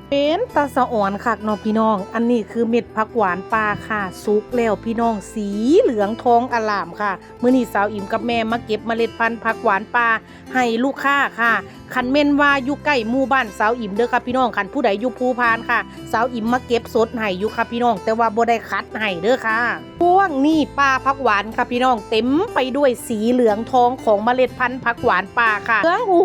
เป็นตาสะอ่อนคักเนาะพี่น้องอันนี้คือเม็ดผักหวานป่าค่ะสุกแล้วพี่น้องสีเหลืองทองอร่ามค่ะมื้อนี้สาวอิ่มกับแม่มาเก็บเมล็ดพันธุ์ผักหวานป่าให้ลูกค้าค่ะคันแม่นว่าอยู่ใกล้หมู่บ้านสาวอิ่มเด้อค่ะพี่น้องคันผู้ใดอยู่ภูพานค่ะสาวอิ่มมาเก็บสดให้อยู่ค่ะพี่น้องแต่ว่าบ่ได้คัดให้เด้อค่ะพวงนี้ป่าผักหวานค่ะพี่น้องเต็มไปด้วยสีเหลืองทองของเมล็ดพันธุ์ผักหวานป่าค่ะเหลืองอู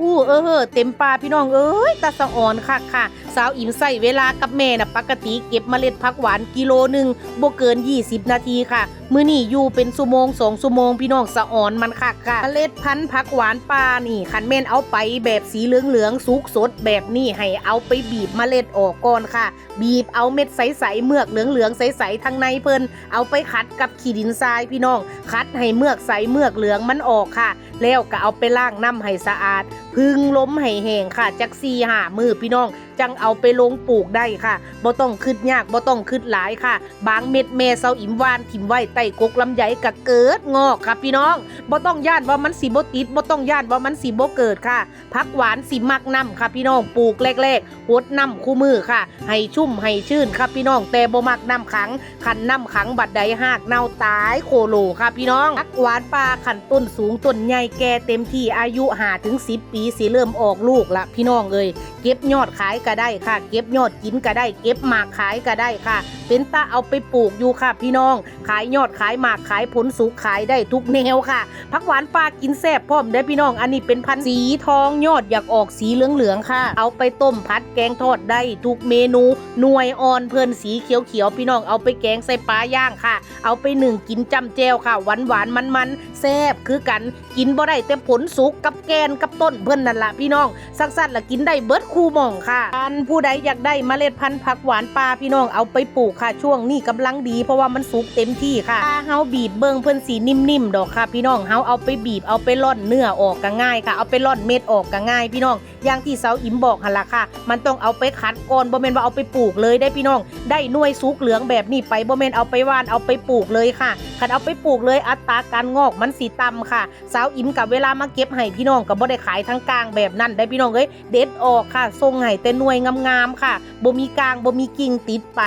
เต็มป่าพี่น้องเอ้ยตาสะอ่อนคักค่ะสาวอิ่มใส่เวลากับแม่น่ะปกติเก็บเมล็ดผักหวานกิโลนึงบ่เกิน20นาทีค่ะมื้อนี้อยู่เป็นชั่วโมง2ชั่วโมงพี่น้องสะอ่อนมันคักค่ะเมล็ดพันธุ์ผักหวานป่านี่คันแม่นเอาไปแบบสีเหลืองสุกสดแบบนี้ให้เอาไปบีบเมล็ดออกก่อนค่ะบีบเอาเม็ดใสๆเมือกเหลืองใสๆทั้งในเพิ่นเอาไปขัดกับขี้ดินทรายพี่น้องขัดให้เมือกใสเมือกเหลืองมันออกค่ะแล้วก็เอาไปล้างน้ำให้สะอาดพึ่งล้มให้แห้งค่ะจัก4-5 มื้อพี่น้องจังเอาไปลงปลูกได้ค่ะบ่ต้องคิดยากบ่ต้องคิดหลายค่ะบางเม็ดแม่เซาอิ่มหวานถิ่มไว้ใต้กกลำไยก็เกิดงอกค่ะพี่น้องบ่ต้องย่านว่ามันสิบ่ติดบ่ต้องย่านว่ามันสิบ่เกิดค่ะผักหวานสิมักน้ำค่ะพี่น้องปลูกแรกๆหดน้ำคู่มือค่ะให้ชุ่มให้ชื่นค่ะพี่น้องแต่บ่มักน้ำขังคันน้ำขังบัดใดหากเน่าตายโคโลค่ะพี่น้องผักหวานป่าขันต้นสูงต้นใหญ่แก่เต็มที่อายุ5-10 ปีสิเริ่มออกลูกละพี่น้องเอ้ยเก็บยอดขายก็ได้ค่ะเก็บยอดกินก็ได้เก็บหมากขายก็ได้ค่ะเป็นตาเอาไปปลูกอยู่ค่ะพี่น้องขายยอดขายหมากขายผลสุกขายได้ทุกแนวค่ะผักหวานป่ากินแซ่บพร้อมได้พี่น้องอันนี้เป็นพันธุ์สีทองยอดอยากออกสีเหลืองค่ะเอาไปต้มผัดแกงทอดได้ทุกเมนูหน่วยอ่อนเพิ่นสีเขียวพี่น้องเอาไปแกงใส่ปลาย่างค่ะเอาไปนึ่งกินจ้ำแจ่วค่ะหวานมันแซ่บคือกันกินบ่ได้แต่ผลสุกกับแกนกับต้นเพิ่นนั่นล่ะพี่น้องสั้นๆล่ะกินได้เบิดคู่หม่องค่ะอันผู้ใดอยากได้เมล็ดพันธุ์ผักหวานป่าพี่น้องเอาไปปลูกค่ะช่วงนี้กำลังดีเพราะว่ามันสุกเต็มที่ค่ะถ้าเฮาบีบเบิ่งเพิ่นสีนิ่มๆดอกค่ะพี่น้องเฮาเอาไปบีบเอาไปร่อนเนื้อออกก็ง่ายค่ะเอาไปร่อนเม็ดออกก็ง่ายพี่น้องอย่างที่เสาอิ่มบอกหั่นล่ะค่ะมันต้องเอาไปขัดก่อนบ่แม่นว่าเอาไปปลูกเลยได้พี่น้องได้หน่วยสุกเหลืองแบบนี้ไปบ่แม่นเอาไปหว่านเอาไปปลูกเลยค่ะคันเอาไปปลูกเลยอัตราการงอกมันสิต่ำค่ะสาวอิ่มกับเวลามาเก็บให้พี่น้องก็บ่ได้ขายทั้งกลางแบบนั้นได้พี่น้องเอ้ยเด็ดออกค่ะส่งให้แต่หน่วยงามๆค่ะบ่มีกลางบ่มีกิ่งติดไป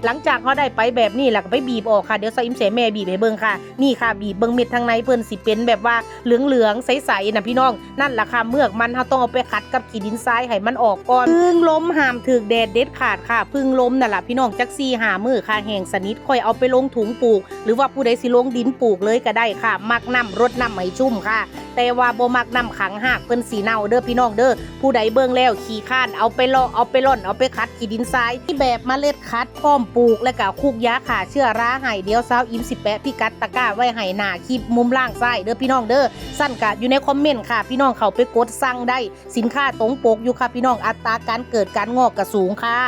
หลังจากเขาได้ไปแบบนี้แล้วก็ไปบีบออกค่ะเดี๋ยวสาวอิ่มเสแม่บีบให้เบิ่งค่ะนี่ค่ะบีบเบิ่งเม็ดทางในเพิ่นสิเป็นแบบว่าเหลืองๆใสๆน่ะพี่น้องนั่นล่ะค่ะเมือกมันเฮาต้องเอาไปขัดกับขี้ดินทรายให้มันออกก่อนพึ่งลมห้ามถึกแดดเด็ดขาดค่ะพึ่งลมนั่นล่ะพี่น้องจัก4-5 มื้อค่ะแห้งสนิทค่อยเอาไปลงถุงปลูกหรือว่าผู้ใดสิลงดินปลูกเลยก็ได้ค่ะมักน้ำรดน้ำให้ชุ่มค่ะแต่ว่าบ่มักน้ำขังหากเพิ่นสีเน่าเด้อพี่น้องเด้อผู้ใดเบิ่งแล้วขี้ข้านเอาไปลอกเอาไปร่อนเอาไปคัดขี้ดินทรายที่แบบเมล็ดคัดพร้อมปลูกและก็คุกยาฆ่าเชื้อราให้เดี๋ยวสาวอิ่มสิแปะพิกัดตะกร้าไว้ให้หน้าคลิปมุมล่างซ้ายเด้อพี่น้องเด้อสั้นกะอยู่ในคอมเมนต์ค่ะพี่น้องเข้าไปกดสั่งได้สินค้าตรงปกอยู่ค่ะพี่น้องอัตราการเกิดการงอกก็สูงค่ะ